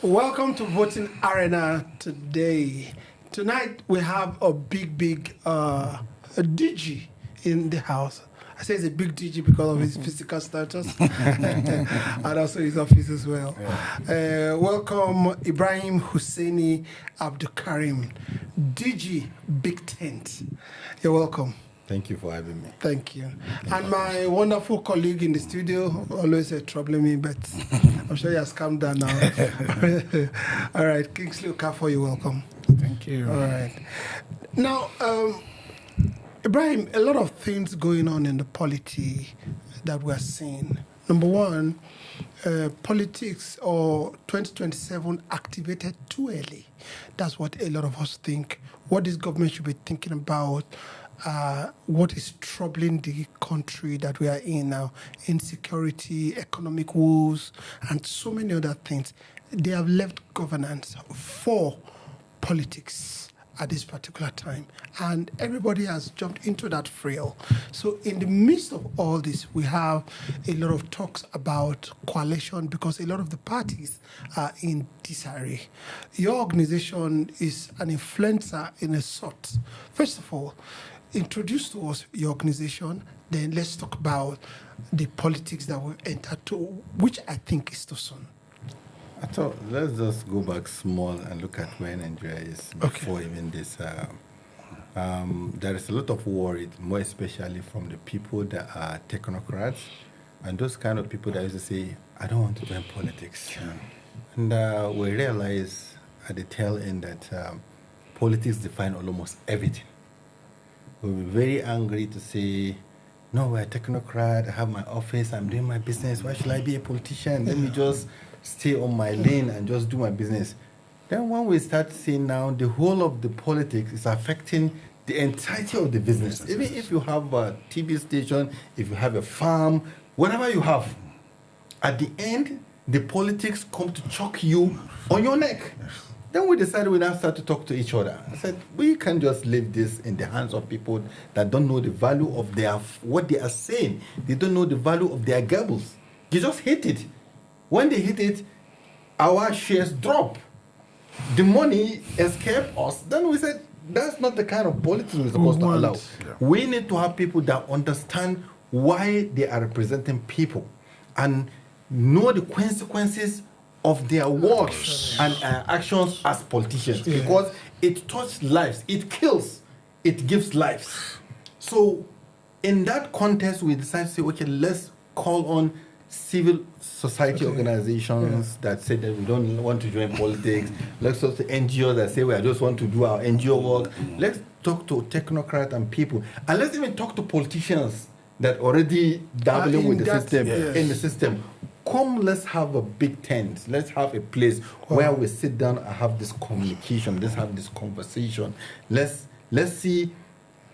Welcome to Voting Arena today. Tonight we have a big a DG in the house. I say it's a big DG because of his physical status and also his office as well. Yeah. Welcome Ibrahim Hussaini Abdulkarim, DG Big Tent. You're welcome. Thank you for having me. Thank you. And my wonderful colleague in the studio, always troubling me, but I'm sure he has calmed down now. All right, Kingsley Okafor, you're welcome. Thank you. All right. Now, Ibrahim, a lot of things going on in the polity that we're seeing. Number one, politics or 2027 activated too early. That's what a lot of us think. What this government should be thinking about. What is troubling the country that we are in now, insecurity, economic woes, and so many other things. They have left governance for politics at this particular time, and everybody has jumped into that frill. So in the midst of all this, we have a lot of talks about coalition because a lot of the parties are in disarray. Your organization is an influencer in a sort. First of all, introduce to us your organization, then let's talk about the politics that we've entered to, which I think is too soon. I thought let's just go back small and look at where Nigeria is before even this. There is a lot of worry, more especially from the people that are technocrats and those kind of people that used to say, I don't want to join politics. And we realize at the tail end that politics define almost everything. We'll be very angry to say, no, we're a technocrat, I have my office, I'm doing my business, why should I be a politician? Let me just stay on my lane and just do my business. Then when we start seeing now the whole of the politics is affecting the entirety of the business. Even if you have a TV station, if you have a farm, whatever you have, at the end, the politics come to choke you on your neck. Then we decided we now start to talk to each other. I said, we can't just leave this in the hands of people that don't know the value of what they are saying. They don't know the value of their gabbles. They just hit it. When they hit it, our shares drop. The money escape us. Then we said, that's not the kind of politics we're supposed to allow. Yeah. We need to have people that understand why they are representing people and know the consequences of their words and actions as politicians, because it touches lives, it kills, it gives lives. So in that context, we decided to say, okay, let's call on civil society organizations that say that we don't want to join politics. Let's talk to NGOs that say we just want to do our NGO work. Let's talk to technocrats and people. And let's even talk to politicians that already dabbling with the system, in the system. Come, let's have a big tent. Let's have a place where we sit down and have this communication. Let's have this conversation. Let's see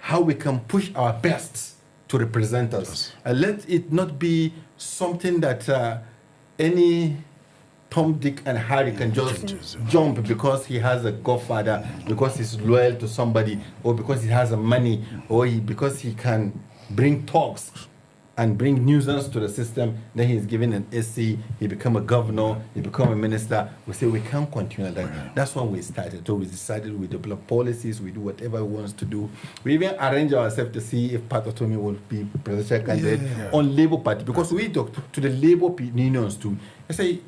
how we can push our best to represent us. And let it not be something that any Tom, Dick, and Harry can just jump because he has a godfather, because he's loyal to somebody, or because he has money, or because he can bring talks and bring nuisance to the system. Then he's given an SC, he become a governor, he become a minister. We say we can't continue like that. That's when we started. So we decided we develop policies, we do whatever we want to do. We even arrange ourselves to see if Pat Otomi will be presidential candidate on Labour Party, because we talk to the Labour unions too. I say,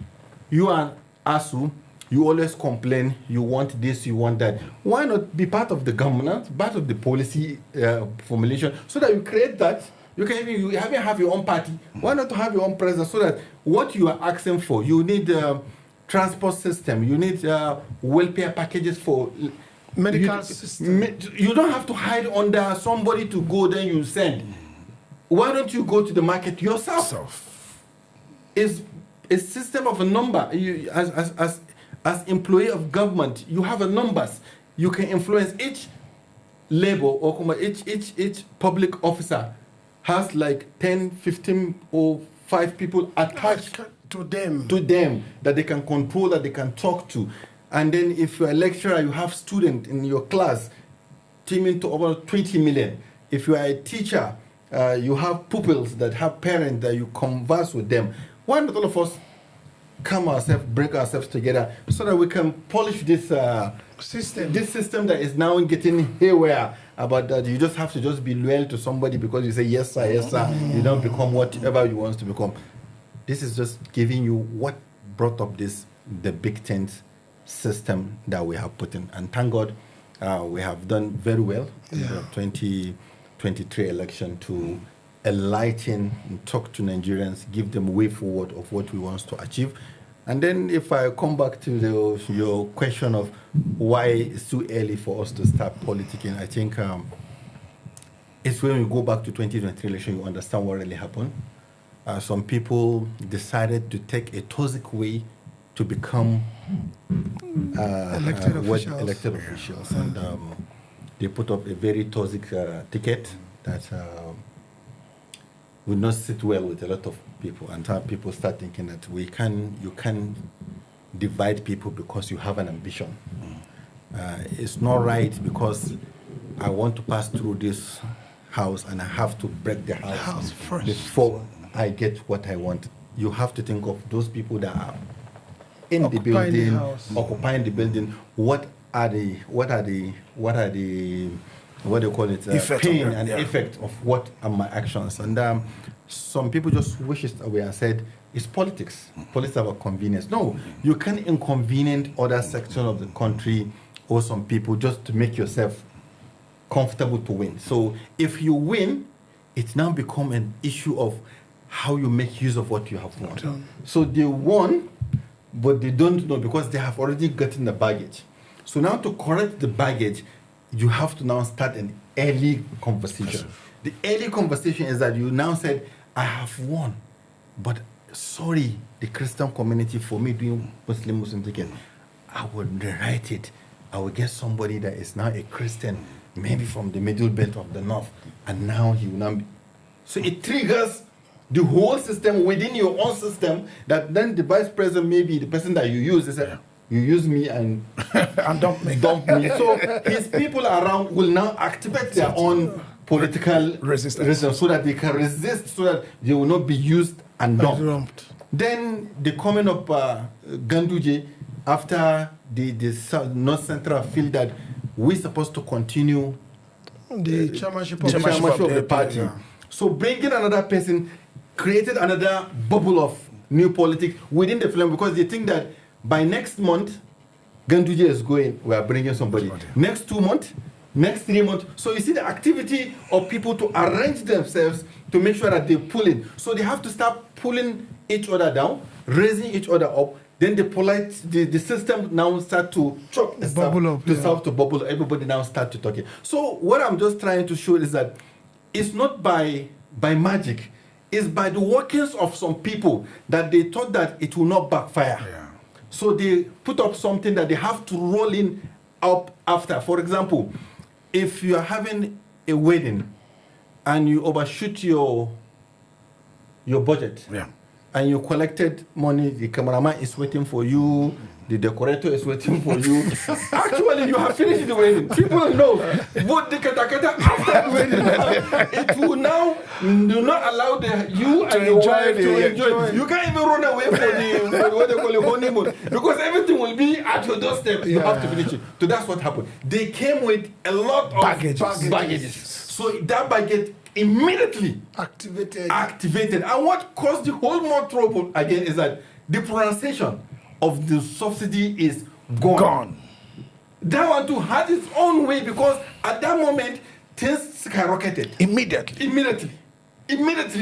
you are ASU, you always complain, you want this, you want that. Why not be part of the government, part of the policy formulation, so that you create that? You can even have your own party. Why not have your own president, so that what you are asking for, you need transport system, you need welfare packages for medical system. You don't have to hide under somebody to go, then you send. Why don't you go to the market yourself? It's a system of a number. You, as employee of government, you have a numbers. You can influence each labor or each public officer has like 10, 15, or 5 people attached to them that they can control, that they can talk to. And then if you're a lecturer, you have students in your class teaming to over 20 million. If you are a teacher, you have pupils that have parents that you converse with them. Why not all of us bring ourselves together so that we can polish this system that is now getting haywire about that. You just have to just be loyal to somebody because you say yes sir, yes sir. You don't become whatever you want to become. This is just giving you what brought up the big tent system that we have put in. And thank God we have done very well in the 2023 election to enlighten and talk to Nigerians, give them a way forward of what we want to achieve. And then if I come back to your question of why it's too early for us to start politicking, I think it's when we go back to 2023 election, you understand what really happened. Some people decided to take a toxic way to become elected officials. And they put up a very toxic ticket that will not sit well with a lot of people, and people start thinking that you can divide people because you have an ambition. It's not right because I want to pass through this house and I have to break the house first before I get what I want. You have to think of those people that are in the building, occupying the building. What do you call it? Pain and effect of what are my actions. And some people just wish it away and said, it's politics. Politics about convenience. No, you can inconvenience other sections of the country or some people just to make yourself comfortable to win. So if you win, it's now become an issue of how you make use of what you have won. So they won, but they don't know because they have already gotten the baggage. So now to correct the baggage, you have to now start an early conversation. The early conversation is that you now said, I have won, but sorry, the Christian community, for me doing Muslim ticket, I would rewrite it. I will get somebody that is now a Christian, maybe from the middle belt of the north, and now he will now be. So it triggers the whole system within your own system, that then the vice president, maybe the person that you use, is you use me and dump me. So his people around will now activate their own political resistance so that they can resist, so that they will not be used and dumped. Then the coming of Ganduje after the North Central feel that we're supposed to continue the chairmanship of the party. Yeah. So bringing another person created another bubble of new politics within the film, because they think that by next month, Ganduje is going, we are bringing somebody. Next 2 months, next 3 months. So you see the activity of people to arrange themselves to make sure that they pull in. So they have to start pulling each other down, raising each other up. Then the system now start to chop the bubble up, to bubble. Everybody now start to talk it. So what I'm just trying to show is that it's not by magic. It's by the workings of some people that they thought that it will not backfire. Yeah. So they put up something that they have to roll in up after. For example, if you are having a wedding and you overshoot your budget, and you collected money, the cameraman is waiting for you, the decorator is waiting for you. Actually, you have finished the wedding. People know. But the katakata after the wedding, it will now do not allow you and your wife to enjoy it. You can't even run away for what they call the honeymoon, because everything will be at your doorstep. You have to finish it. So that's what happened. They came with a lot of baggages. So that baggage immediately activated. And what caused the whole more trouble again is that the pronunciation of the subsidy is gone. That one too had its own way, because at that moment things skyrocketed. Immediately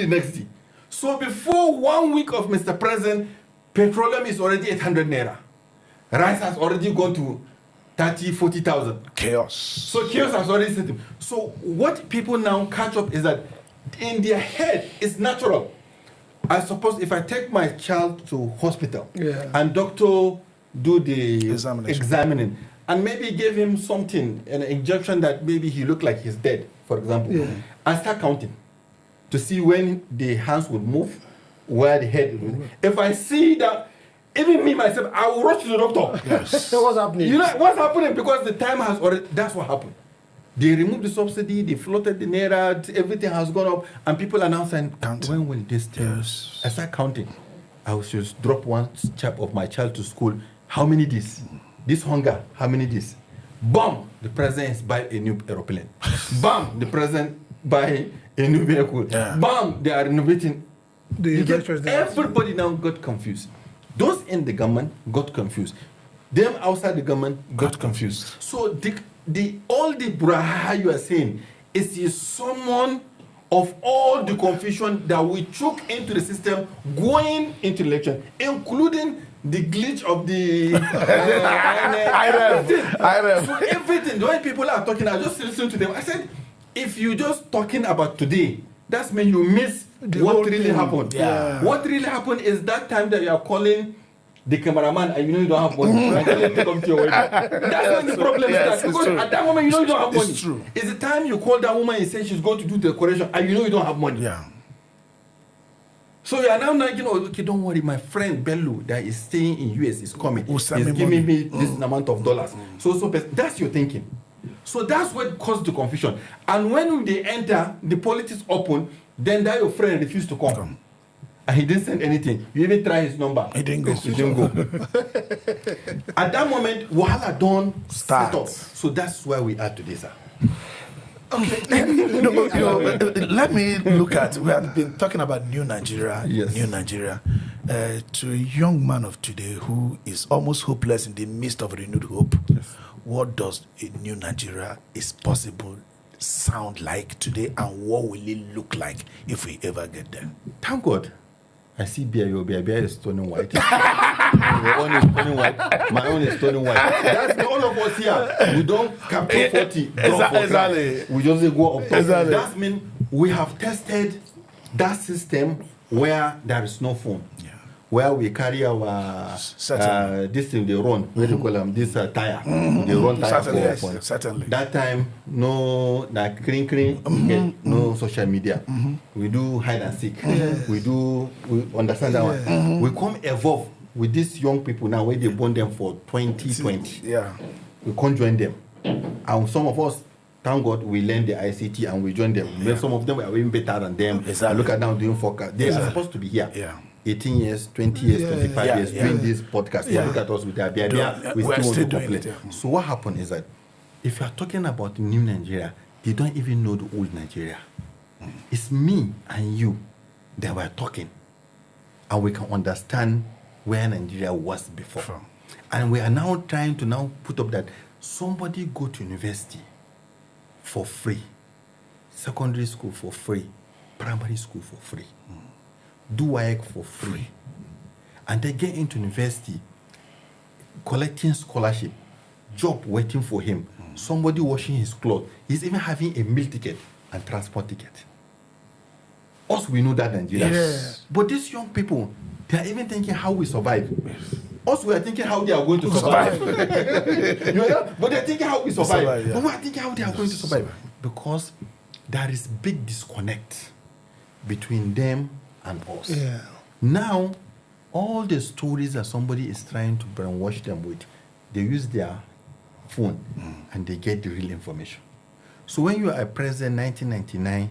next day. So before 1 week of Mr. President, petroleum is already 800 naira. Rice has already gone to 30,000-40,000. Chaos. So chaos has already set in. So what people now catch up is that in their head, it's natural. I suppose if I take my child to hospital and doctor do the examining and maybe give him something, an injection that maybe he look like he's dead, for example, I start counting to see when the hands would move, where the head would move. If I see that, even me myself, I will rush to the doctor. Yes. So what's happening? You know what's happening? Because the time has already, that's what happened. They removed the subsidy, they floated the naira, everything has gone up, and people are now saying, when will this turn? I start counting. I should drop one chap of my child to school. How many days? This hunger, how many days? Bam! The president is buy a new aeroplane. Bam! The president buy a new vehicle. Yeah. Bam! They are renovating. Everybody now got confused. Those in the government got confused. Them outside the government got confused. So all the braha you are saying is someone of all the confusion that we took into the system going into election, including the glitch of the everything. So everything. The way people are talking, I just listen to them. I said, if you just talking about today, that's mean you miss what really happened. Yeah. What really happened is that time that you are calling the cameraman and you know you don't have money. And tell him to come to your wedding. That's when the problem starts. Because at that moment you know you don't have money. It's true. It's the time you call that woman and say she's going to do the decoration and you know you don't have money. Yeah. So you are now thinking, oh, okay, don't worry, my friend Bello that is staying in US is coming. He's send me giving money. me this amount of dollars. So that's your thinking. So that's what caused the confusion. And when they enter, the politics open, then that your friend refused to come. And he didn't send anything. You even try his number. He didn't go. At that moment, Wahala don't Start. set up. So that's where we are today, sir. Okay. Let me look at, we have been talking about new Nigeria, Yes. new Nigeria, to a young man of today who is almost hopeless in the midst of renewed hope. Yes. What does a new Nigeria is possible sound like today, and what will it look like if we ever get there? Thank God. I see beer, your beer is stone white. Your own is stone white. My own is stone white. That's all of us here. We don't capture 40. Exactly. We just go up top. Exactly. That means we have tested that system where there is no phone. Yeah. Where we carry our this thing they run, what do you call them? This tire. They run tire Certainly, for certainly. That time, no like clean, no social media. We do hide and seek. We understand that one. We come evolve with these young people now where they born them for 2020. Yeah. We can't join them. And some of us, thank God, we learn the ICT and we join them. Yeah. Some of them are even better than them. Exactly. And look at now doing forecast. They are supposed to be here. Yeah. 18 years, 20 years, 25 years doing this podcast. Yeah. Look at us with their beer. We're still still doing it. So what happened is that if you are talking about new Nigeria, they don't even know the old Nigeria. It's me and you that were talking, and we can understand where Nigeria was before. And we are now trying to now put up that somebody go to university for free, secondary school for free, primary school for free. Do work for free, and they get into university, collecting scholarship, job waiting for him, somebody washing his clothes. He's even having a meal ticket and transport ticket. Us, we know that Nigeria. Yes. But these young people, they are even thinking how we survive. Us, we are thinking how they are going to survive. You know? But they are thinking how we survive. But we are thinking how they are going to survive. Because there is big disconnect between them and us. Yeah. Now, all the stories that somebody is trying to brainwash them with, they use their phone and they get the real information. So when you are president 1999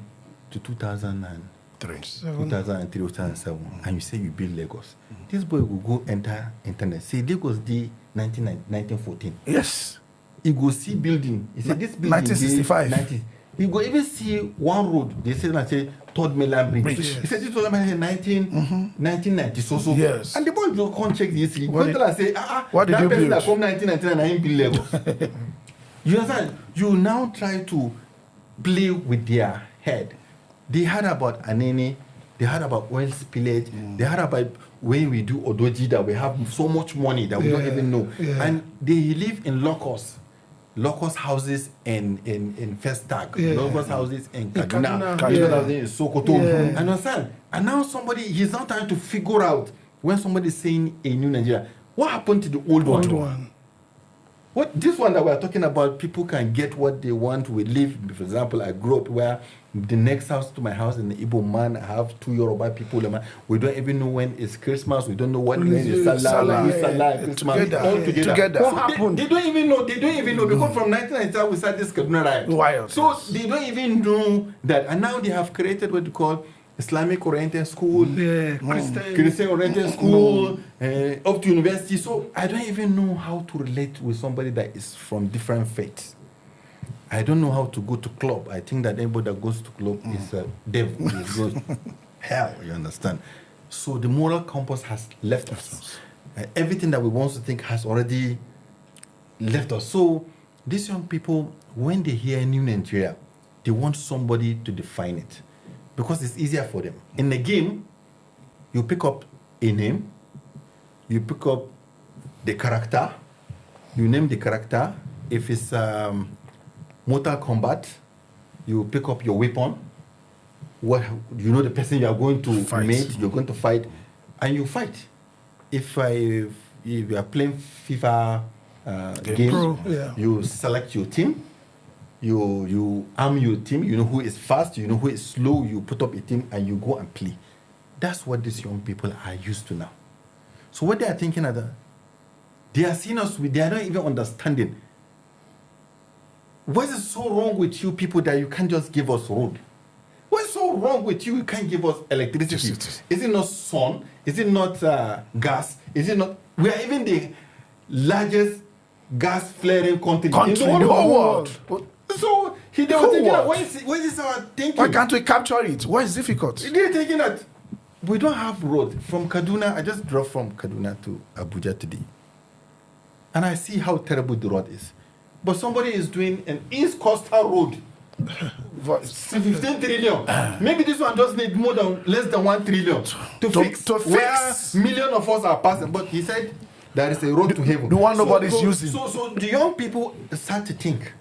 to 2003, 2007, and you say you build Lagos, this boy will go enter internet, say Lagos D 1914. Yes. He go see building. He said this building 1965. He go even see one road. They say Third Mainland Bridge. He said this was 1990 so. Yes. And the boy go come check the history. Go tell us say what did that you person build? that come 1999 and he build Lagos. You understand? You now try to play with their head. They heard about Anene. They heard about oil spillage. They heard about when we do Odoji that we have so much money that we don't even know. Yeah. And they live in locust houses in Festag, locust houses in Kaduna, houses in Sokoto. Yeah. Understand? And now he's now trying to figure out when somebody is saying a new Nigeria, what happened to the old one? What this one that we are talking about, people can get what they want. We live, for example, I grew up where the next house to my house in the Igbo man, I have 2 Yoruba people. We don't even know when it's Christmas. We don't know when it's Salah, Christmas. All together. What happened? They don't even know. Because from 1990 we started this Kaduna riot. Wild. So they don't even know that. And now they have created what they call Islamic oriented school, Christian oriented school, up to university. So I don't even know how to relate with somebody that is from different faiths. I don't know how to go to club. I think that anybody that goes to club is a devil. He goes hell, you understand? So the moral compass has left us. Everything that we want to think has already left us. So these young people, when they hear New Nigeria, they want somebody to define it because it's easier for them. In the game, you pick up a name, you pick up the character, you name the character. If it's Mortal Kombat, you pick up your weapon. What you know the person you are going to meet, you're going to fight, and you fight. If you are playing FIFA game, you select your team. You arm your team. You know who is fast. You know who is slow. You put up a team and you go and play. That's what these young people are used to now. So what they are thinking of, they are seeing us with. They are not even understanding. What is so wrong with you people that you can't just give us road? What's so wrong with you? You can't give us electricity. Is it not sun? Is it not gas? Is it not? We are even the largest gas flaring country in the whole world. So they were thinking that, what is our thinking? Why can't we capture it? What is difficult? They're thinking that we don't have road from Kaduna. I just drove from Kaduna to Abuja today, and I see how terrible the road is. But somebody is doing an East Coastal Road, 15 trillion. Maybe this one just need less than 1 trillion to fix. Where millions of us are passing. But he said there is a road to heaven. The one nobody's using. So the young people start to think,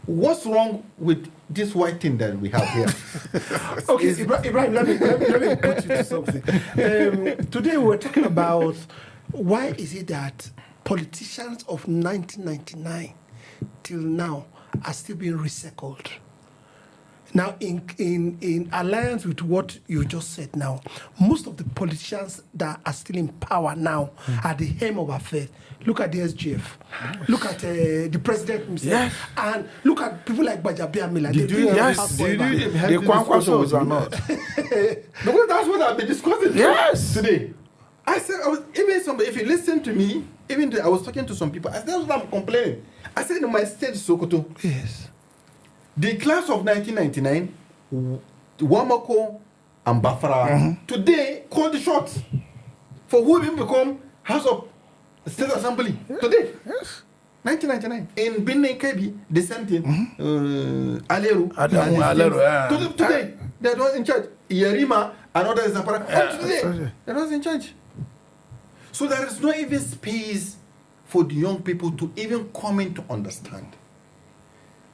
what's wrong with this white thing that we have here? Okay, Ibrahim, let me put you to something. Today we're talking about why is it that politicians of 1999 till now are still being recycled. Now, in alliance with what you just said now, most of the politicians that are still in power now are the aim of affairs. Look at the SGF. Look at the president himself. And look at people like Bajabiamila. The Kwankwasos are not. Because that's what I've been discussing today. I said, if you listen to me, I was talking to some people, that's what I'm complaining. I said in my state, Sokoto, the class of 1999, Wamako and Bafara, today call the shots for who will become House of State Assembly today. 1999. In Benin Kebi, the same thing. Aleru. Today, they're not in charge. Yerima and others today, they're not in charge. So there is not even space for the young people to even come in to understand.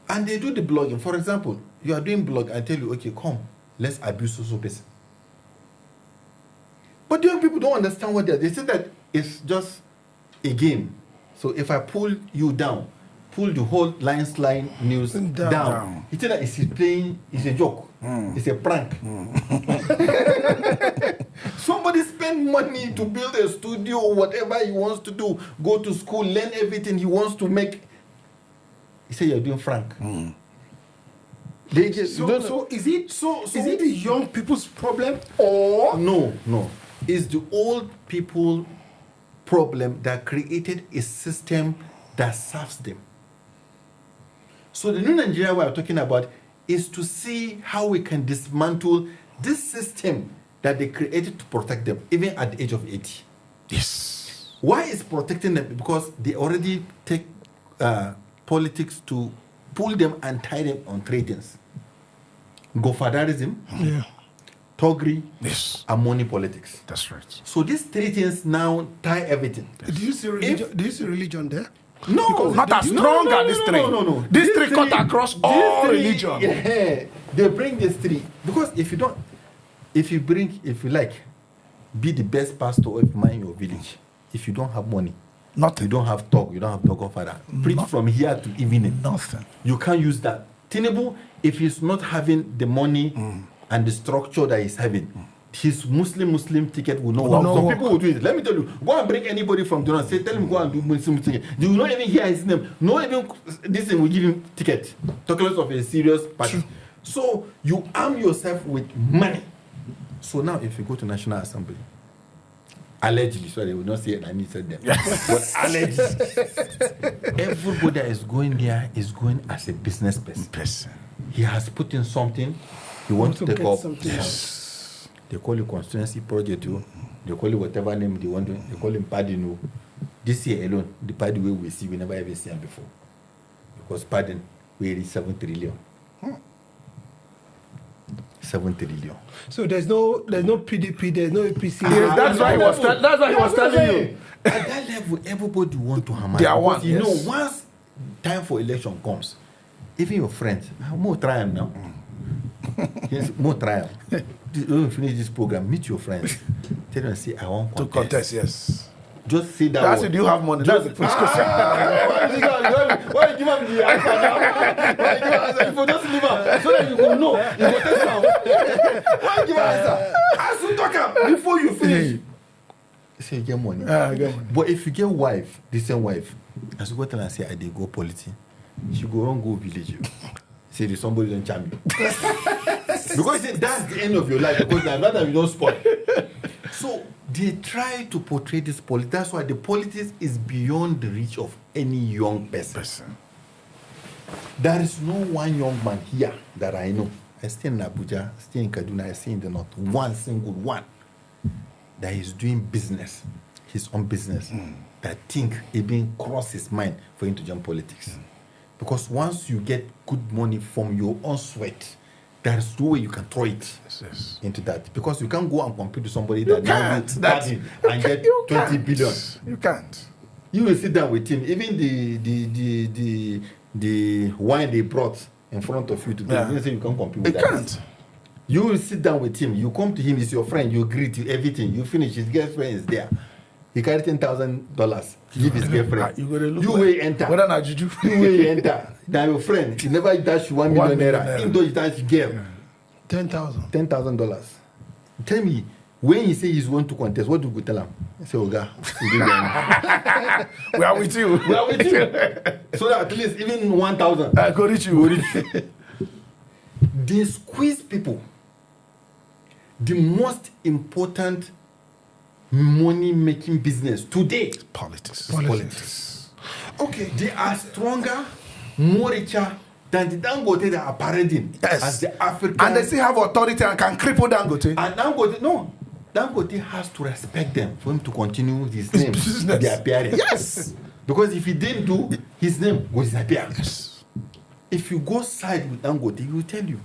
And they do the blogging. For example, you are doing blog, I tell you, okay, come, let's abuse so person. But the young people don't understand what they are. They say that it's just a game. So if I pull you down, pull the whole Lions Line news down. You think that it's playing, it's a joke. It's a prank. Somebody spend money to build a studio or whatever he wants to do, go to school, learn everything he wants to make. He said you're doing frank. They just is it the young people's problem or no? It's the old people problem that created a system that serves them. So the new Nigeria we are talking about is to see how we can dismantle this system that they created to protect them, even at the age of 80. Yes. Why is protecting them? Because they already take politics to pull them and tie them on three things. Godfatherism, Togri, and money politics. That's right. So these three things now tie everything. Do you see religion there? No, because not as strong as this three. No. These three cut across all religion. Yeah, they bring these three. Because if you be the best pastor of man in your village, if you don't have money, nothing. You don't have talk, you don't have talk of father. Preach from here to evening. Nothing. You can't use that. Tinubu, if he's not having the money and the structure that he's having, his Muslim ticket will not work. Some people will do it. Let me tell you, go and bring anybody from Donald, say, tell him go and do Muslim ticket. You will not even hear his name. No, even this thing will give him ticket. Talk less of a serious party. So you arm yourself with money. So now, if you go to National Assembly, allegedly, sorry, they will not say it, I need to say them. But allegedly, everybody that is going there is going as a business person. He has put in something, he wants to take up. Yes. They call it constituency project, they call it whatever name they want to, they call him Pardon. This year alone, the Pardon we see, we never ever seen him before. Because Pardon, we reached 7 trillion. 7 trillion. So there's no PDP, there's no APC. Yes, that's why he was telling you. At that level, everybody want to hammer. They are one. You know, once time for election comes, even your friends, more try them now. Yes, more try them. When you finish this program, meet your friends. Tell them, say, I want to contest. Yes. Just say that. That's it. You have money. That's the first question. Why you give him the answer now? Why you give him answer? If you just leave him, so that you go know, you go test now. Why you give him answer? As you talk up before you finish. You say you get money. But if you get wife, decent wife, as you go tell her, say, I did go politics, she go run go village. Say there's somebody don't charm you. Because that's the end of your life, because that time you don't spot. So they try to portray this politics. That's why the politics is beyond the reach of any young person. There is no one young man here that I know. I stay in Abuja, stay in Kaduna, I stay in the north. One single one that is doing business, his own business, that think it being cross his mind for him to jump politics. Because once you get good money from your own sweat, there is no way you can throw it into that. Because you can't go and compete with somebody that and get 20 billion. You can't. You will sit down with him. Even the wine they brought in front of you today, you say you can't compete with that. You can't. You will sit down with him. You come to him, he's your friend. You greet you, everything. You finish. His girlfriend is there. He carry $10,000. Give his girlfriend. You will enter. Whether not juju. You will enter. Now your friend, he never dash 1 million naira. Even though he dash girl. $10,000. Tell me, when he say he's going to contest, what do you tell him? I say, Oga, we are with you. We are with you. So that at least even 1,000. I go reach you. They squeeze people. The most important money-making business today. Politics. Okay. They are stronger, more richer than the Dangote that are parading as the African. And they still have authority and can cripple Dangote. And Dangote has to respect them for him to continue his name, their appearance. Yes. Because if he didn't do, his name will disappear. Yes. If you go side with Dangote, he will tell you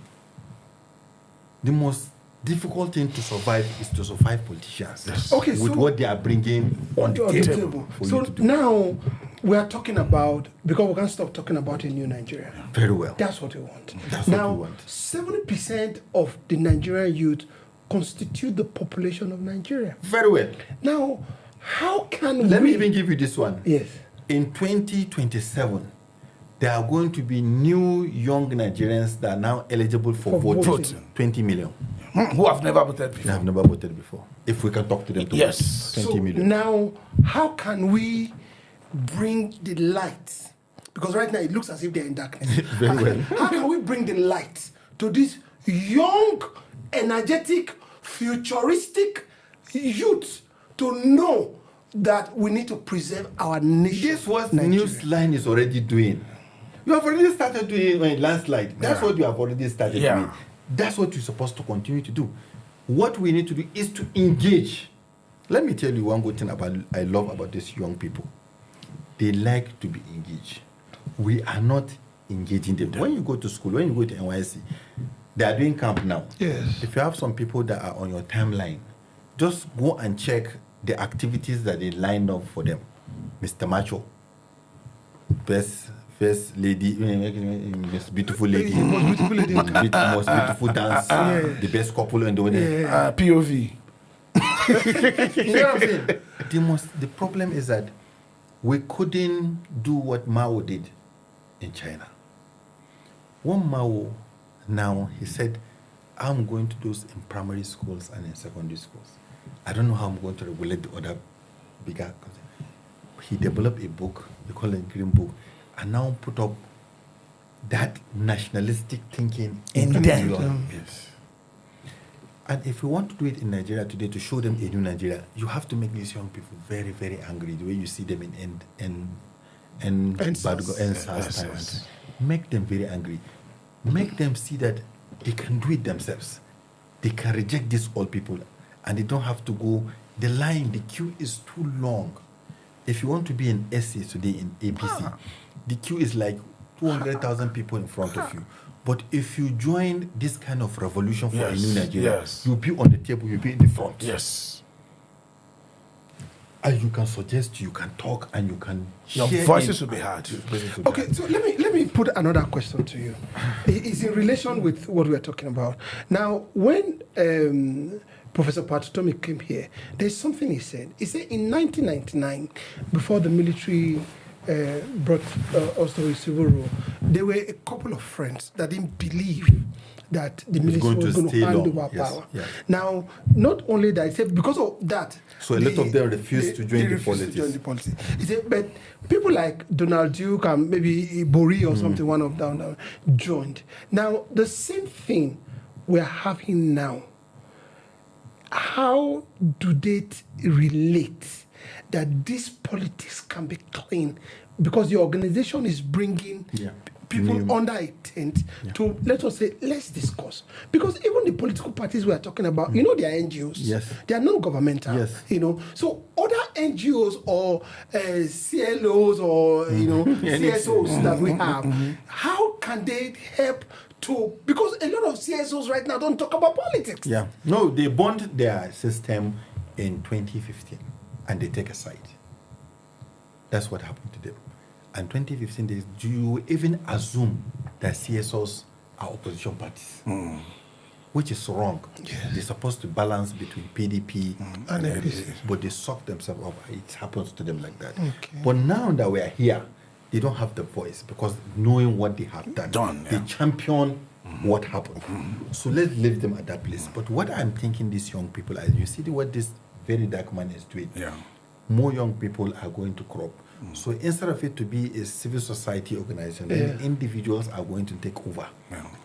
the most difficult thing to survive is to survive politicians. Yes. Okay, with what they are bringing on the table. So now we are talking about, because we can't stop talking about a new Nigeria. Very well. That's what we want. That's what we want. 70% of the Nigerian youth constitute the population of Nigeria. Very well. Now, how can Let me even give you this one. Yes. In 2027, there are going to be new young Nigerians that are now eligible for voting. 20 million. Who have never voted before. They have never voted before. If we can talk to them. Yes. 20 million. Now, how can we bring the light? Because right now it looks as if they're in darkness. Very well. How can we bring the light to this young, energetic, futuristic youth to know that we need to preserve our nation? This is what Newsline is already doing. You have already started doing landslide. That's what you have already started doing. That's what you're supposed to continue to do. What we need to do is to engage. Let me tell you one good thing I love about these young people. They like to be engaged. We are not engaging them. When you go to school, when you go to NYC, they are doing camp now. Yes. If you have some people that are on your timeline, just go and check the activities that they lined up for them. Mr. Macho, first lady, most beautiful lady, most beautiful dance, the best couple in the world. POV. You know what I'm saying? The problem is that we couldn't do what Mao did in China. One Mao, now he said, I'm going to do this in primary schools and in secondary schools. I don't know how I'm going to regulate the other bigger. He developed a book, they call it Green Book, and now put up that nationalistic thinking in them. Yes. And if you want to do it in Nigeria today to show them a new Nigeria, you have to make these young people very, very angry. The way you see them in SARS times. Make them very angry. Make them see that they can do it themselves. They can reject these old people, and they don't have to go. The queue is too long. If you want to be an SC today in APC, the queue is like 200,000 people in front of you. But if you join this kind of revolution for a new Nigeria, you'll be on the table, you'll be in the front. Yes. And you can suggest, you can talk, and you can Your voices will be heard. Okay, so let me put another question to you. It's in relation with what we are talking about. Now, when Professor Patutomi came here, there's something he said. He said in 1999, before the military brought us to a civil rule, there were a couple of friends that didn't believe that the military was going to hand over power. Yes. Now, not only that, he said because of that. So a lot of them refused to join the politics. He said, but people like Donald Duke and maybe Bori or something, one of them joined. Now, the same thing we're having now. How do they relate that this politics can be clean? Because the organization is bringing people under a tent to, let us say, let's discuss. Because even the political parties we are talking about, you know, they are NGOs. Yes. They are non-governmental. Yes. You know, so other NGOs or CLOs or, you know, CSOs that we have, how can they help to, because a lot of CSOs right now don't talk about politics. Yeah. No, they bond their system in 2015 and they take a side. That's what happened to them. And 2015, do you even assume that CSOs are opposition parties? Which is wrong. Yes. They're supposed to balance between PDP and APC, but they suck themselves up. It happens to them like that. Okay. But now that we are here, they don't have the voice because knowing what they have done, they champion what happened. So let's leave them at that place. But what I'm thinking, these young people, you see what this very dark man is doing. More young people are going to crop. So instead of it to be a civil society organization, then individuals are going to take over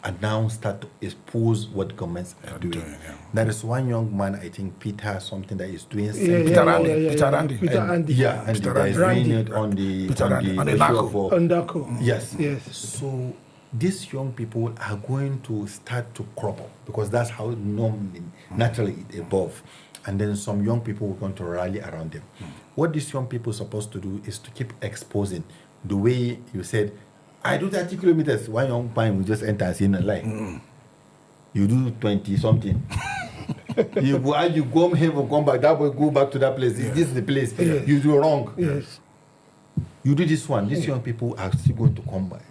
and now start to expose what governments are doing. There is one young man, I think Peter, something that is doing something. Peter Andy. And Peter is doing it on the NACO. Yes. So these young people are going to start to crop up because that's how normally, naturally it evolves. And then some young people are going to rally around them. What these young people are supposed to do is to keep exposing. The way you said, I do 30 kilometers. One young man will just enter and say, no, lie. You do 20-something. you go home, come back. That will go back to that place. This is the place. You do wrong. You do this one. These young people are still going to come back.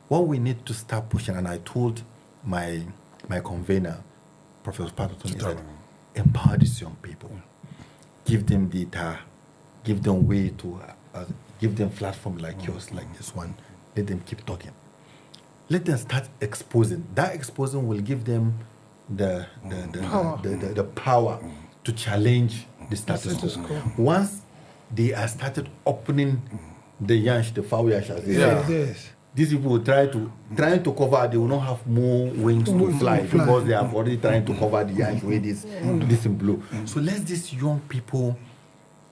What we need to start pushing, and I told my convener, Professor Patterson, is that empower these young people. Give them data. Give them way to, give them platform like yours, like this one. Let them keep talking. Let them start exposing. That exposing will give them the power to challenge the status quo. Once they are started opening the yansh, the foul yansh, as they say, these people will trying to cover. They will not have more wings to fly because they are already trying to cover the yansh with this in blue. So let these young people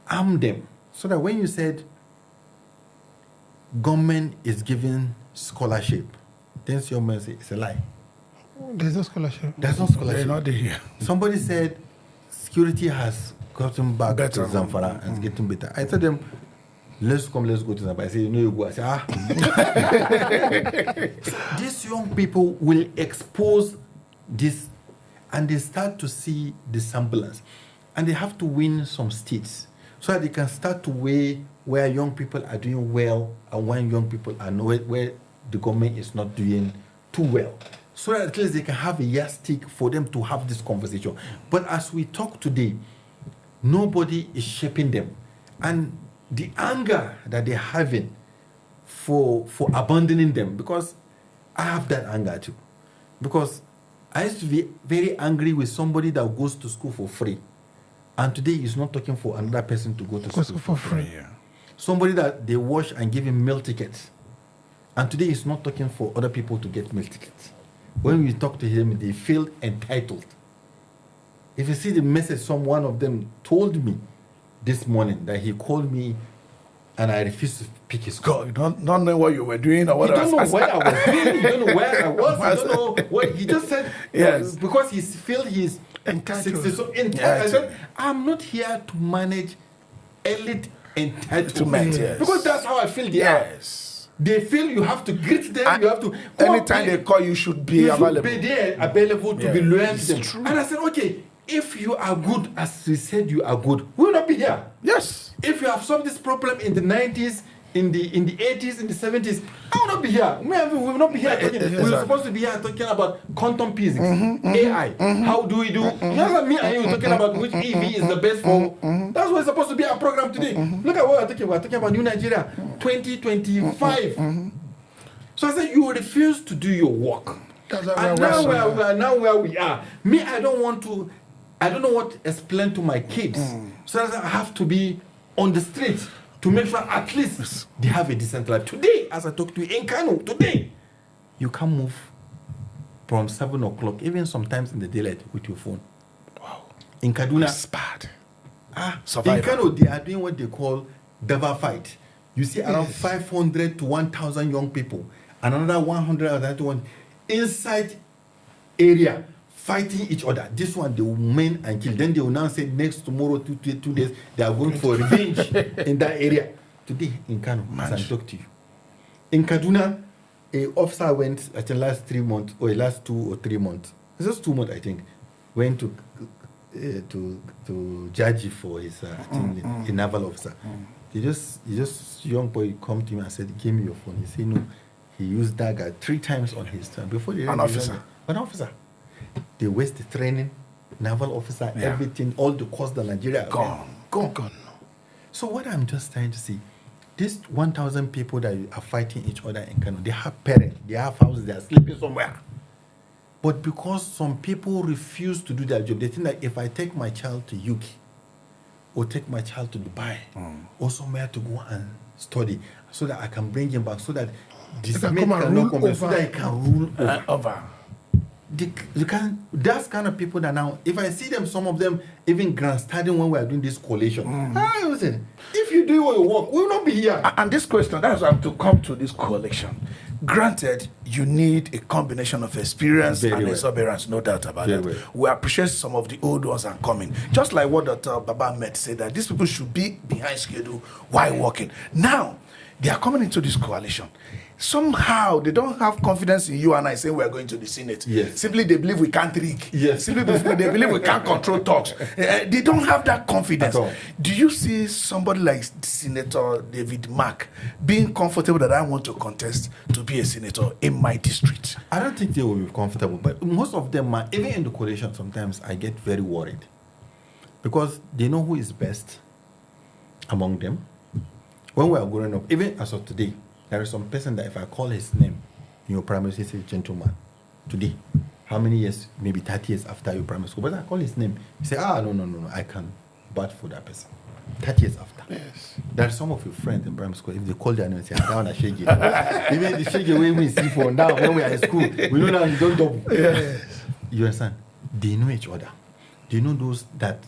arm them so that when you said government is giving scholarship, then your man say it's a lie. There's no scholarship. There's no scholarship. They're not here. Somebody said security has gotten back to Zamfara and it's getting better. I told them, let's go to Zamfara. I said, you know, you go. I said, these young people will expose this and they start to see the semblance. And they have to win some states so that they can start to weigh where young people are doing well and when young people are where the government is not doing too well. So that at least they can have a yardstick for them to have this conversation. But as we talk today, nobody is shaping them. And the anger that they're having for abandoning them, because I have that anger too. Because I used to be very angry with somebody that goes to school for free. And today he's not talking for another person to go to school for free. Somebody that they wash and give him meal tickets. And today he's not talking for other people to get meal tickets. When we talk to him, they feel entitled. If you see the message, one of them told me this morning that he called me and I refused to pick his call. God, you don't know what you were doing or what You don't know what I was doing. You don't know where I was. You don't know what he just said. Yes. Because he feel he's Entitled. I said, I'm not here to manage elite entitlement. Yes. Because that's how I feel they are. They feel you have to greet them. And you have to. anytime they call, you should be available. Should be there, available to be loyal to them. True. And I said, okay, if you are good, as we said you are good, we will not be here. Yes. If you have solved this problem in the 90s, in the 80s, in the 70s, I will not be here. We will not be here talking. We were supposed to be here talking about quantum physics, AI. How do we do? Just me and you talking about which EV is the best for. That's what's supposed to be our program today. Look at what we're talking about. We're talking about New Nigeria 2025. So I said, you refuse to do your work. And now where we are. Me, I don't know what to explain to my kids. So I have to be on the street to make sure at least they have a decent life. Today, as I talk to you in Kano, today, you can move from 7 o'clock, even sometimes in the daylight with your phone. Wow. In Kaduna, it's bad. In Kano, they are doing what they call Deva fight. You see around 500 to 1,000 young people, and another 100 or that one inside area fighting each other. This one they will maim and kill. Then they will now say next tomorrow, 2 days, they are going for revenge in that area. Today in Kano, as I talk to you. In Kaduna, a officer went, I think last 3 months, or last 2 or 3 months, just 2 months I think, went to Jaji for his a naval officer. He just young boy come to me and said, give me your phone. He said no. He used that guy 3 times on his turn before they An officer. They waste the training, naval officer, everything, all the cost that Nigeria gone. So what I'm just trying to see, these 1,000 people that are fighting each other in Kano, they have parents, they have houses, they are sleeping somewhere. But because some people refuse to do their job, they think that if I take my child to UK or take my child to Dubai or somewhere to go and study, so that I can bring him back, so that this mate cannot come, so that I can rule over. That's kind of people that now, if I see them, some of them even grandstanding when we are doing this coalition. If you do your work, we will not be here. And this question, that's why I'm to come to this coalition. Granted, you need a combination of experience and exuberance, no doubt about it. We appreciate some of the old ones are coming. Just like what Dr. Baba Met said, that these people should be behind schedule while working. Now, they are coming into this coalition. Somehow, they don't have confidence in you and I saying we are going to the Senate. Yes. Simply, they believe we can't rig. Yes. Simply, they believe we can't control talks. They don't have that confidence. Do you see somebody like Senator David Mark being comfortable that I want to contest to be a senator in my district? I don't think they will be comfortable, but most of them are, even in the coalition, sometimes I get very worried because they know who is best among them. When we are growing up, even as of today, there is some person that if I call his name in your primary school, he says, gentleman, today, how many years, maybe 30 years after your primary school, but I call his name, he say, no, I can bat for that person. 30 years after. Yes. There are some of your friends in primary school, if they call their name and say, I want to shake it. Even the shake away we see for now, when we are in school, we know now you don't double. Yes. You understand? They know each other. They know those that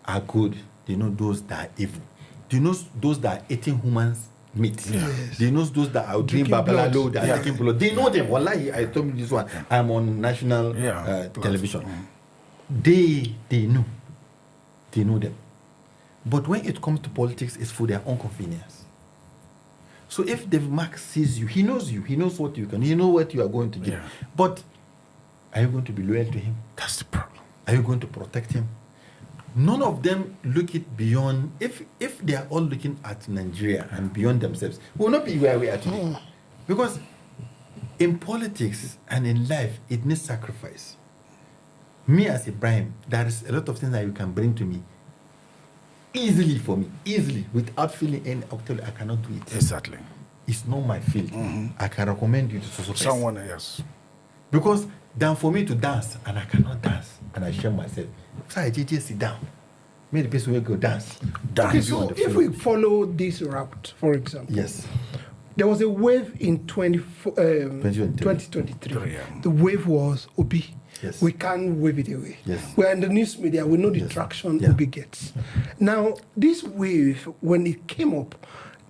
are good. They know those that are evil. They know those that are eating humans' meat. Yes. They know those that are doing babalalo, that are taking blood. They know them. Wallahi, I told me this one. I'm on national television. They know. They know them. But when it comes to politics, it's for their own convenience. So if David Mark sees you, he knows what you can, he knows what you are going to do. Yeah. But are you going to be loyal to him? That's the problem. Are you going to protect him? None of them look it beyond. If they are all looking at Nigeria and beyond themselves, we will not be where we are today. Because in politics and in life, it needs sacrifice. Me as Ibrahim, there is a lot of things that you can bring to me easily for me, without feeling any opportunity. I cannot do it. Exactly. It's not my field. I can recommend you to someone else. Because than for me to dance and I cannot dance and I shame myself. So I just sit down. Maybe the person will go dance. Okay, so if we follow this route, for example, yes, there was a wave in 2023. Yeah. The wave was Obi. Yes. We can't wave it away. Yes. We're in the news media. We know the Yes. traction Yeah. Obi gets. Now, this wave, when it came up,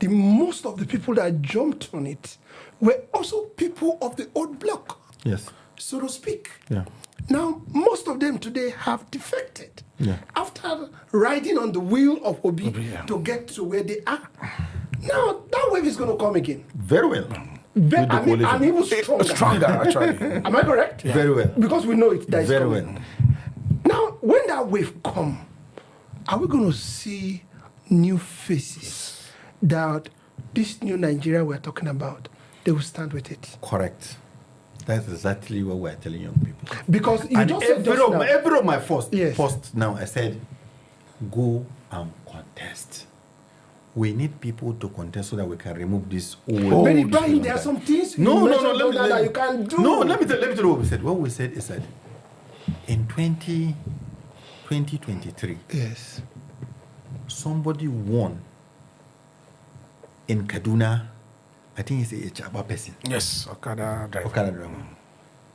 most of the people that jumped on it were also people of the old bloc, Yes. so to speak. Yeah. Now, most of them today have defected Yeah. after riding on the wheel of Obi yeah. to get to where they are. Now, that wave is going to come again. Very well. Ve- With the I mean, and coalition. even Stronger, actually. Am I correct? Very well. Because we know it. That is Very coming. well. Now, when that wave come, are we going to see new faces that this new Nigeria we're talking about, they will stand with it? Correct. That's exactly what we're telling young people. Because you And just said every just of, now, every of my first Yes. post now, I said, go and contest. We need people to contest so that we can remove this old. but Ibrahim, there are some things you No, mentioned let me that you can't do. No, let me tell you what we said. What we said is that in 2023, Yes. somebody won in Kaduna. I think he's a Chaba person. Yes, Okada driver. Okada driver.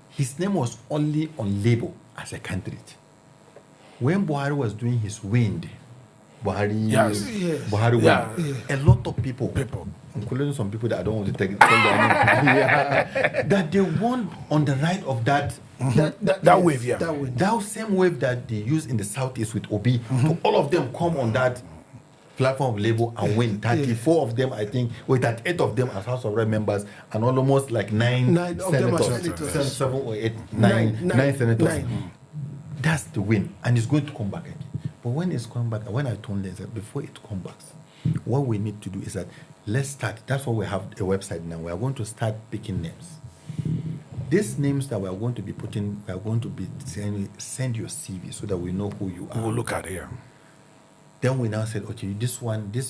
His name was only on label as a candidate. When Buhari was doing his wind, Buhari Yes. won. Yeah. A lot of people, including some people that I don't want to tell their name, that they won on the right of that That wave, yeah. That wave. that same wave that they use in the southeast with Obi. So all of them come on that platform of label and win. 34 of them, I think, with that 8 of them as House of Rep members, and almost like 9 Nine of them are senators, senators. 7 or 8, 9 senators. Nine. That's the win, and it's going to come back again. But when it's come back, when I told them that before it comes back, what we need to do is that let's start. That's why we have a website now. We are going to start picking names. These names that we are going to be putting, we are going to be send your CV so that we know who you are. We'll look at it here. Then we now said, okay, this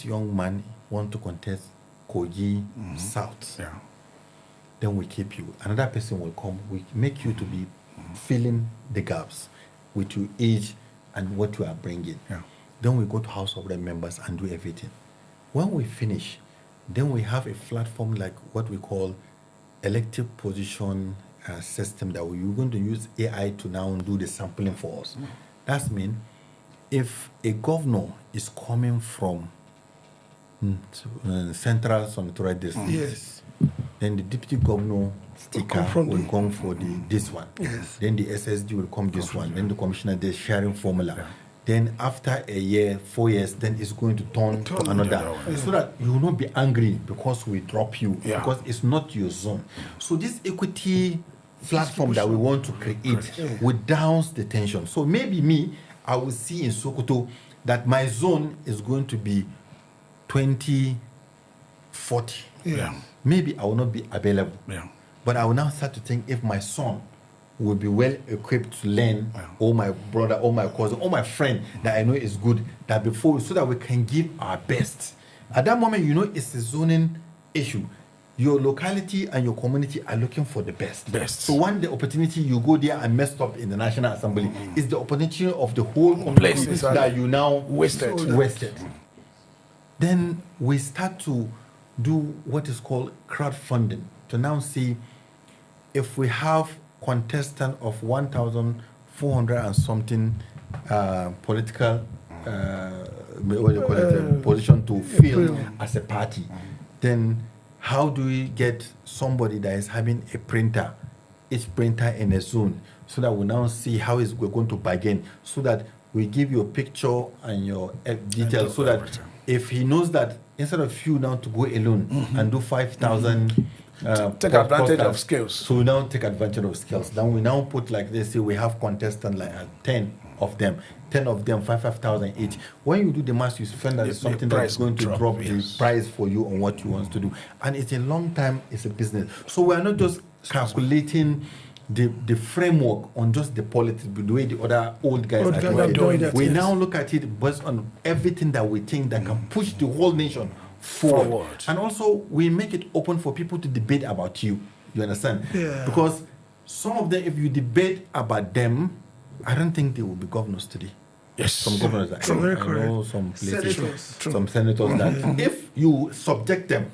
young man want to contest Kogi South. Yeah. Then we keep you. Another person will come. We make you to be filling the gaps with your age and what you are bringing. Yeah. Then we go to House of Rep members and do everything. When we finish, then we have a platform like what we call elective position system that we're going to use AI to now do the sampling for us. That means if a governor is coming from Central Senatorial District, Yes. then the deputy governor sticker come from will the- come for this one. Yes. Then the SSD will come this one. Then the commissioner, the sharing formula. Then after a year, 4 years, then it's going to turn to another. the other one. So that you will not be angry because we drop you, Yeah. because it's not your zone. So this equity platform that we want to create will downs the tension. So maybe me, I will see in Sokoto that my zone is going to be 2040. Yeah. Maybe I will not be available. Yeah. But I will now start to think if my son will be well equipped to learn, or my brother, or my cousin, or my friend that I know is good, that before, so that we can give our best. At that moment, it's a zoning issue. Your locality and your community are looking for the best. Best. So when the opportunity you go there and messed up in the National Assembly, is the opportunity of the whole community Place, that you now Wasted. Then we start to do what is called crowdfunding to now see if we have contestant of 1,400 and something political what do you call it, position to fill as a party, then how do we get somebody that is having a printer, each printer in a zone, so that we now see how we're going to bargain, so that we give you a picture and your details, so that if he knows that instead of you now to go alone and do 5,000 take advantage of skills. So we now take advantage of skills. Then we now put like this, say we have contestants like 10 of them, 5,000 each. When you do the math, you find that it's something that's going to drop the price for you on what you want to do. And it's a long time, it's a business. So we are not just calculating the framework on just the politics, the way the other old guys are doing it. We now look at it based on everything that we think that can push the whole nation forward. And also, we make it open for people to debate about you. You understand? Yeah. Because some of them, if you debate about them, I don't think they will be governors today. Yes. Some governors, I know some places, Senators. some senators that if you subject them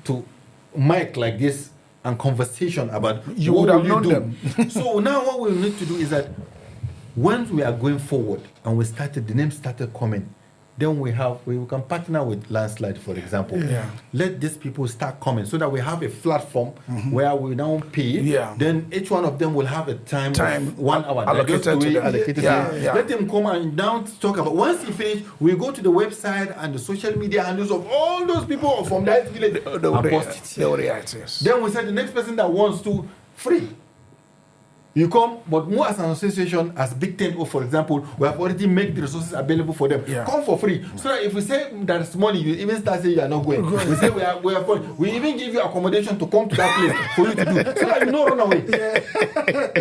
to mic like this and conversation about you what would have will known do. them. So now what we need to do is that once we are going forward and the name started coming, then we can partner with Landslide, for example. Yeah. Let these people start coming so that we have a platform where we now pay. Yeah. Then each one of them will have a time of 1 hour. Allocated to them. Yeah. Let them come and now talk about. Once he finish, we go to the website and the social media handles of all those people from that village and post it. They will react, yes. Then we said the next person that wants to, free. You come, but more as an association, as Big Tent, or for example, we have already made the resources available for them. Yeah. Come for free. So that if we say there's money, you even start saying you are not going. We say we are free. We even give you accommodation to come to that place for you to do. So that you don't run away.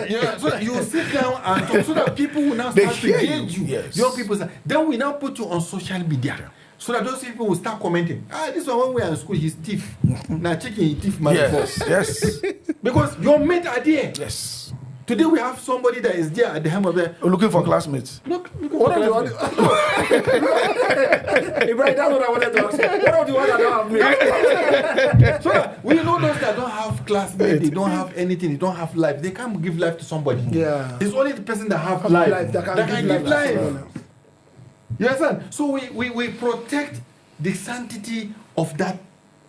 Yeah. So that you sit down and talk, so that people will now start to engage you. Yes. Young people say, then we now put you on social media. So that those people will start commenting. This one when we are in school, he's thief. Now chicken, he thief man. Yes. Because your mate are there. Yes. Today we have somebody that is there at the helm of the Looking for classmates. Looking What for are the classmates. Ibrahim, that's what I wanted to ask you. What are the ones that don't have me? So we know those that don't have classmates, they don't have anything, they don't have life. They can't give life to somebody. Yeah. It's only the person that have life that can give life. You understand? So we protect the sanctity of that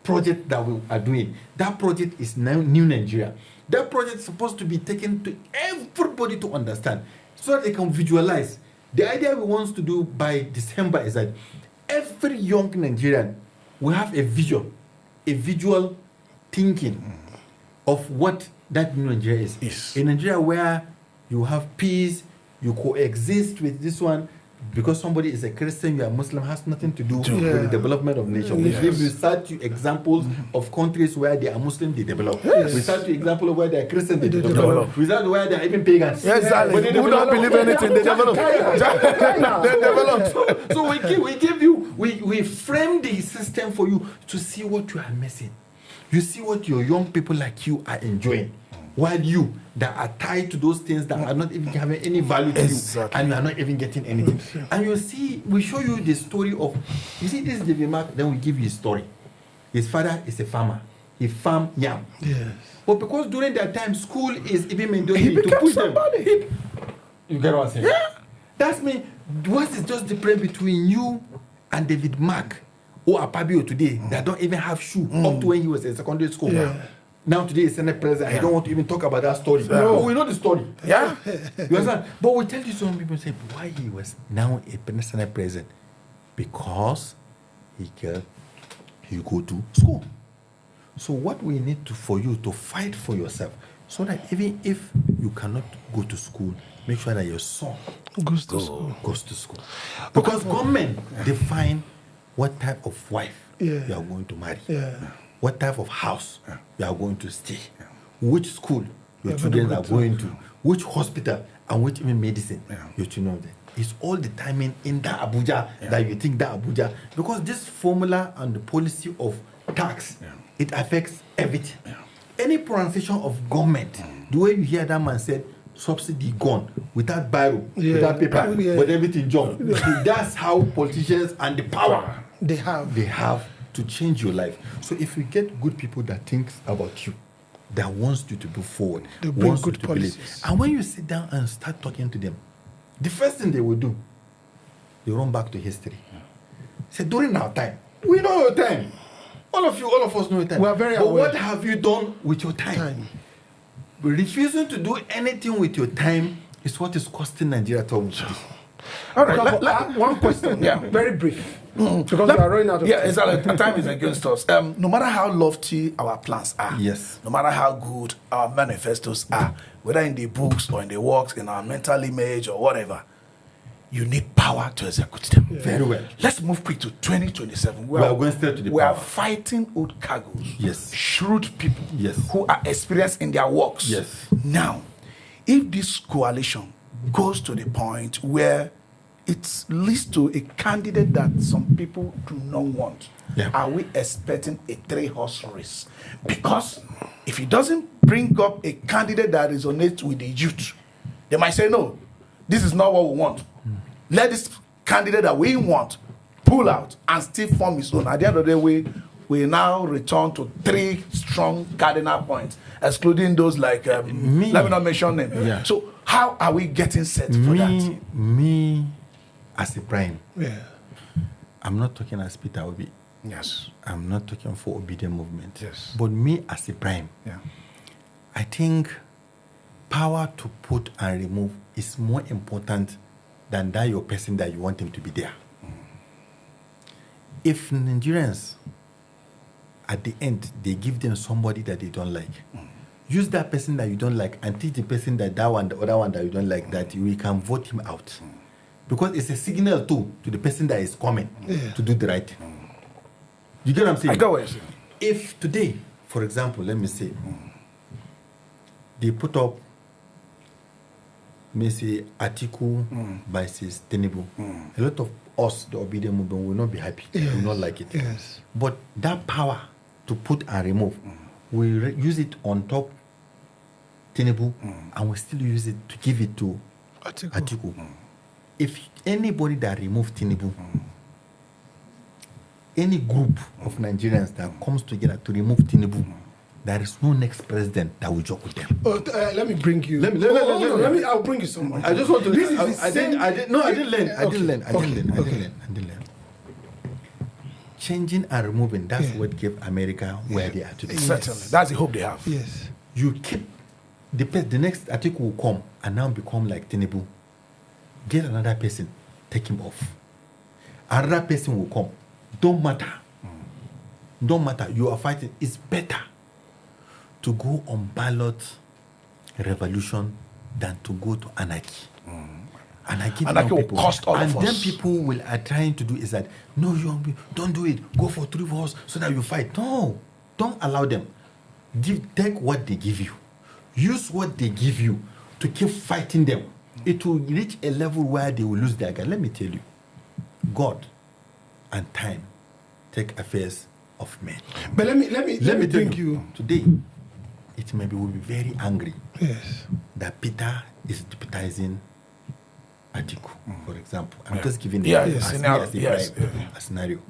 project that we are doing. That project is now New Nigeria. That project is supposed to be taken to everybody to understand so that they can visualize. The idea we want to do by December is that every young Nigerian will have a vision, a visual thinking of what that New Nigeria is. Yes. A Nigeria where you have peace, you coexist with this one. Because somebody is a Christian, you are Muslim, has nothing to do with the development of nation. We give you such examples of countries where they are Muslim, they develop. Yes. We start to example of where they are Christian, they develop. We start where they are even pagans. Yes, exactly. But they Who don't believe anything, they develop. They develop. So we give you, we frame the system for you to see what you are missing. You see what your young people like you are enjoying. While you that are tied to those things that are not even having any value to you, and you are not even getting anything. And you see, we show you the story of, you see this David Mark, then we give you a story. His father is a farmer. He farmed yam. Yes. But because during that time, school is even mandatory to push them. You get what I'm saying? Yeah. That's me. What is just the difference between you and David Mark or Apabio today that don't even have shoe up to when he was in secondary school? Yeah. Now today is Senate president. I don't want to even talk about that story. No. But we know the story. Yeah. You understand? But we tell you, some people say why he was now a Senate president. Because he go to school. So what we need for you to fight for yourself, so that even if you cannot go to school, make sure that your son Goes to school. goes to school. Because government define what type of wife you are going to marry. Yeah. What type of house you are going to stay, which school your children are going to, which hospital and which even medicine your children are there. It's all the timing in that Abuja that you think that Abuja, because this formula and the policy of tax, it affects everything. Any pronunciation of government, the way you hear that man said, subsidy gone, without biro, without paper, but everything jump. That's how politicians and the power they have to change your life. So if you get good people that thinks about you, that wants you to move forward, they bring wants good you to policies. believe, and when you sit down and start talking to them, the first thing they will do, they run back to history. Say, during our time, we know your time. All of us know your time. We are very but aware. what have you done with your time? Refusing to do anything with your time is what is costing Nigeria trouble. All right. One question. Very brief. Because we are running out of time. Exactly. Time is against us. No matter how lofty our plans are, no matter how good our manifestos are, whether in the books or in the works, in our mental image or whatever, you need power to execute them. Very well. Let's move quick to 2027. We are going straight to the We power. are fighting old cargoes. Yes. Shrewd people. Yes. Who are experienced in their works. Yes. Now, if this coalition goes to the point where it leads to a candidate that some people do not want, are we expecting a 3-horse race? Because if he doesn't bring up a candidate that resonates with the youth, they might say, no, this is not what we want. Let this candidate that we want pull out and still form his own. At the end of the day, we now return to 3 strong cardinal points, excluding those like, let me not mention them. Yeah. So how are we getting set for that? Me, as Ibrahim, Yeah. I'm not talking as Peter Obi. Yes. I'm not talking for obedient movement. Yes. But me as Ibrahim, I think power to put and remove is more important than that your person that you want him to be there. If Nigerians, at the end, they give them somebody that they don't like, use that person that you don't like and teach the person that one, the other one that you don't like, that we can vote him out. Because it's a signal too to the person that is coming to do the right thing. You get what I'm saying? I get what you're saying. If today, for example, let me say, they put up, may say, Atiku versus Tinubu, a lot of us, the obedient movement, will not be happy. We will not like it. Yes. But that power to put and remove, we use it on top Tinubu, and we still use it to give it to Atiku. If anybody that removes Tinubu, any group of Nigerians that comes together to remove Tinubu, there is no next president that will joke with them. Let me bring you. I'll bring you someone. I just want to. This is I didn't learn. Changing and removing, that's what gave America where they are today. Certainly. That's the hope they have. Yes. You keep the next article will come and now become like Tinubu. Get another person, take him off. Another person will come. Don't matter. Don't matter. You are fighting. It's better to go on ballot revolution than to go to anarchy. Anarchy will cost all of us. And then people are trying to do is that, no, don't do it. Go for 3 wars so that you fight. No, don't allow them. Take what they give you. Use what they give you to keep fighting them. It will reach a level where they will lose their guard. Let me tell you, God and time take affairs of men. But let me bring you today. It maybe will be very angry. Yes. That Peter is deputizing Atiku, for example. I'm just giving a scenario.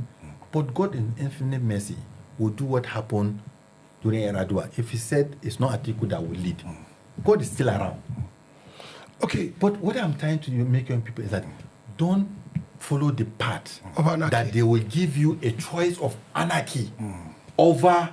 But God in infinite mercy will do what happened during Eradua. If he said it's not Atiku that will lead, God is still around. Okay. But what I'm trying to make young people is that don't follow the path of anarchy. That they will give you a choice of anarchy over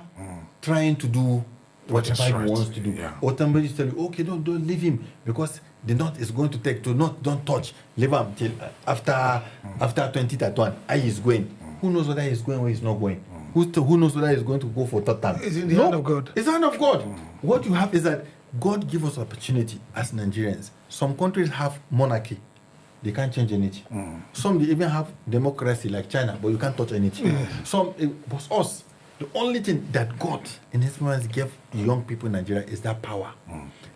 trying to do whatever he wants to do. Yeah. Or somebody tell you, okay, don't leave him because the North is going to take to don't touch. Leave him till after 2031. He's going. Who knows whether he's going or he's not going? Who knows whether he's going to go for third time? It's in the hand of God. It's the hand of God. What you have is that God give us opportunity as Nigerians. Some countries have monarchy. They can't change anything. Some they even have democracy like China, but you can't touch anything. Some, but us, the only thing that God in His mercy gave young people in Nigeria is that power.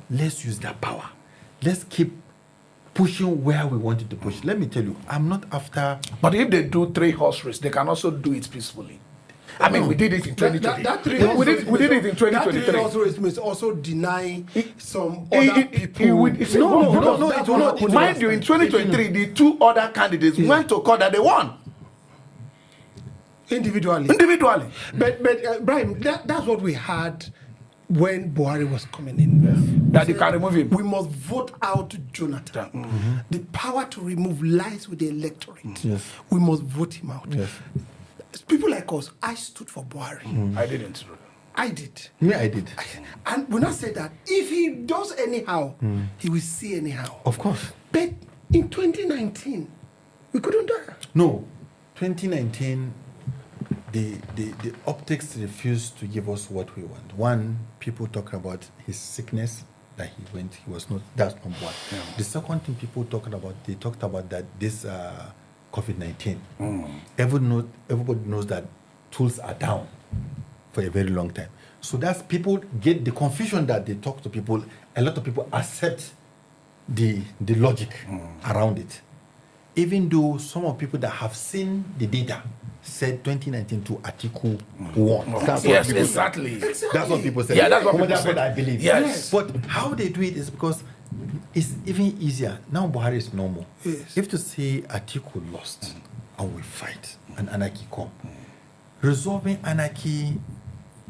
Let's use that power. Let's keep pushing where we wanted to push. Let me tell you, I'm not after. But if they do 3-horse race, they can also do it peacefully. I mean, we did it in 2023. We did it in 2023. That 3-horse race means also deny some other people. No, it will not. Mind you, in 2023, the 2 other candidates went to court that they won. Individually. But Brian, that's what we had when Buhari was coming in. That they can remove him. We must vote out Jonathan. The power to remove lies with the electorate. Yes. We must vote him out. Yes. People like us, I stood for Buhari. I didn't. I did. Yeah, I did. And when I say that, if he does anyhow, he will see anyhow. Of course. But in 2019, we couldn't do that. No. 2019, the optics refused to give us what we want. One, people talk about his sickness, that he was not, that's number one. Yeah. The second thing people they talked about that this COVID-19. Everybody knows that tools are down for a very long time. So that's people get the confusion that they talk to people. A lot of people accept the logic around it. Even though some of people that have seen the data said 2019 to Atiku won. Yes, exactly. That's what people said. Yeah, that's what I believe. Yes. But how they do it is because it's even easier. Now Buhari is normal. Yes. If to say Atiku lost and we fight and anarchy come, resolving anarchy,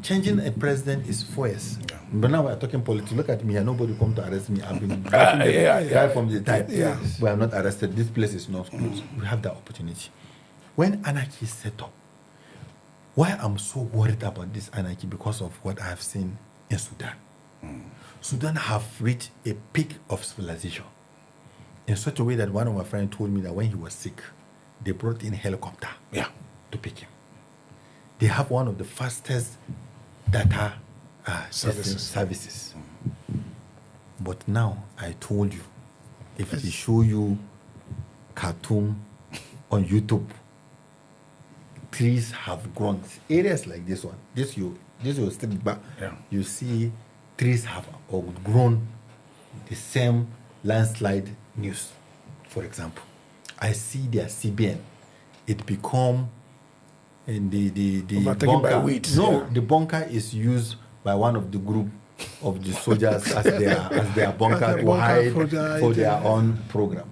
changing a president is 4 years. Yeah. But now we're talking politics. Look at me here. Nobody come to arrest me. I've been right from the time. Yes. We are not arrested. This place is not closed. We have that opportunity. When anarchy is set up, why I'm so worried about this anarchy because of what I have seen in Sudan. Sudan have reached a peak of civilization in such a way that one of my friends told me that when he was sick, they brought in a helicopter to pick him. They have one of the fastest data services. But now, I told you, if they show you cartoon on YouTube, trees have grown. Areas like this one, this will still back. You see trees have outgrown the same landslide news. For example, I see their CBN. It become in the bunker. By weeds. No, the bunker is used by one of the group of the soldiers as their bunker to hide for their own program.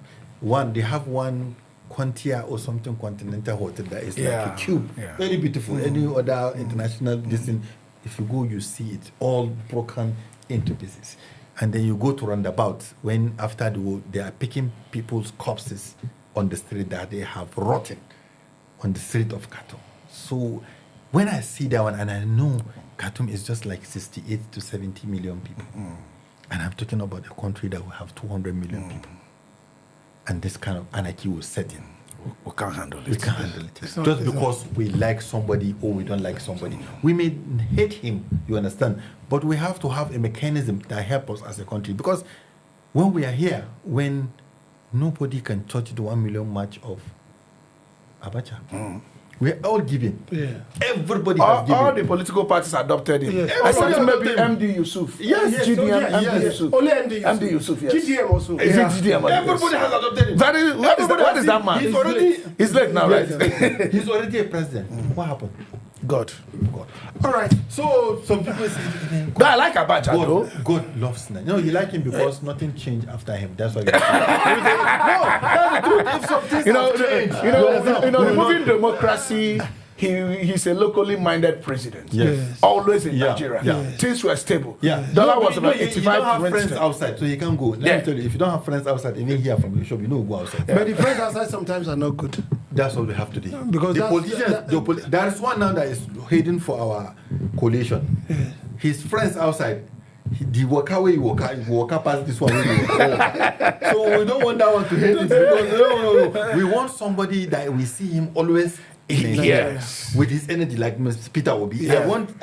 They have one Quantia or something continental hotel that is like a cube, very beautiful. Any other international distance, if you go, you see it all broken into pieces. And then you go to roundabout when after the war, they are picking people's corpses on the street that they have rotten on the street of Khartoum. So when I see that one, and I know Khartoum is just like 68 to 70 million people, and I'm talking about a country that will have 200 million people, and this kind of anarchy will set in. We can't handle it. We can't handle it. Just because we like somebody or we don't like somebody. We may hate him, you understand, but we have to have a mechanism that helps us as a country. Because when we are here, when nobody can touch the 1 million march of Abacha, we are all giving. Everybody has given. All the political parties adopted it. Except maybe MD Yusuf. Yes, GDM, MD Yusuf. Only MD Yusuf, yes. GDM also. Is it GDM? Everybody has adopted it. What is that man? He's late now, right? He's already a president. What happened? God. All right. So some people say, but I like Abacha, though. God loves Nigeria. No, you like him because nothing changed after him. That's why. No, that's the truth. If some things have changed, removing democracy. He's a locally minded president. Yes. Always in Nigeria. Things were stable. Dollar was about 85. You don't have friends outside, so you can't go. Let me tell you, if you don't have friends outside, even here from your shop, you don't go outside. But the friends outside sometimes are not good. That's what we have to do. Because the politicians, there is one now that is heading for our coalition. His friends outside, the worker where you walk past this one. So we don't want that one to hate it. Because no. We want somebody that we see him always with his energy, like Mr. Peter Obi. I want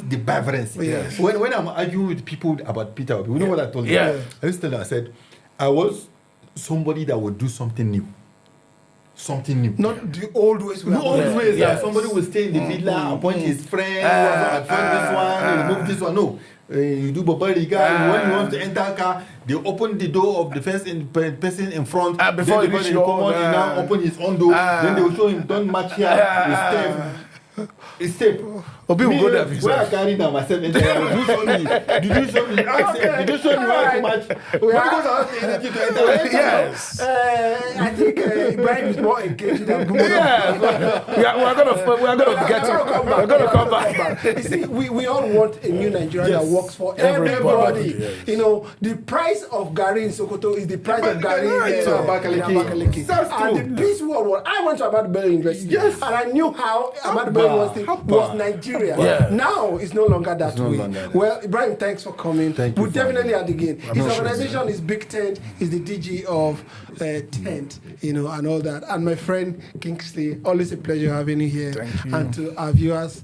the vibrancy. When I'm arguing with people about Peter Obi, you know what I told them? I used to tell them, I said, I was somebody that would do something new. Something new. Not the old ways. Somebody will stay in the villa, appoint his friend, this one, remove this one. No. You do Babariga, when you want to enter a car, they open the door of the person in front. Before you come out, he now open his own door. Then they will show him, don't match here. It's step. Obi will go there. Where I carry down myself, did you show me? Did you show me where to match? Because I have the energy to enter. Yes. I think Ibrahim is more engaged than We're gonna come back. You see, we all want a new Nigeria that works for everybody. Yes. You know, the price of Gari in Sokoto is the price of Gari in Abakaliki. And the peace world, I went to Ahmadu Bello University, and I knew how Ahmadu Bello was Nigeria. Now it's no longer that way. Well, Ibrahim, thanks for coming. We'll definitely add again. His organization is Big Tent. He's the DG of Tent, you know, and all that. And my friend Kingsley, always a pleasure having you here. Thank you. And to our viewers,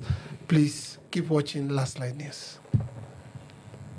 please keep watching Last Line News.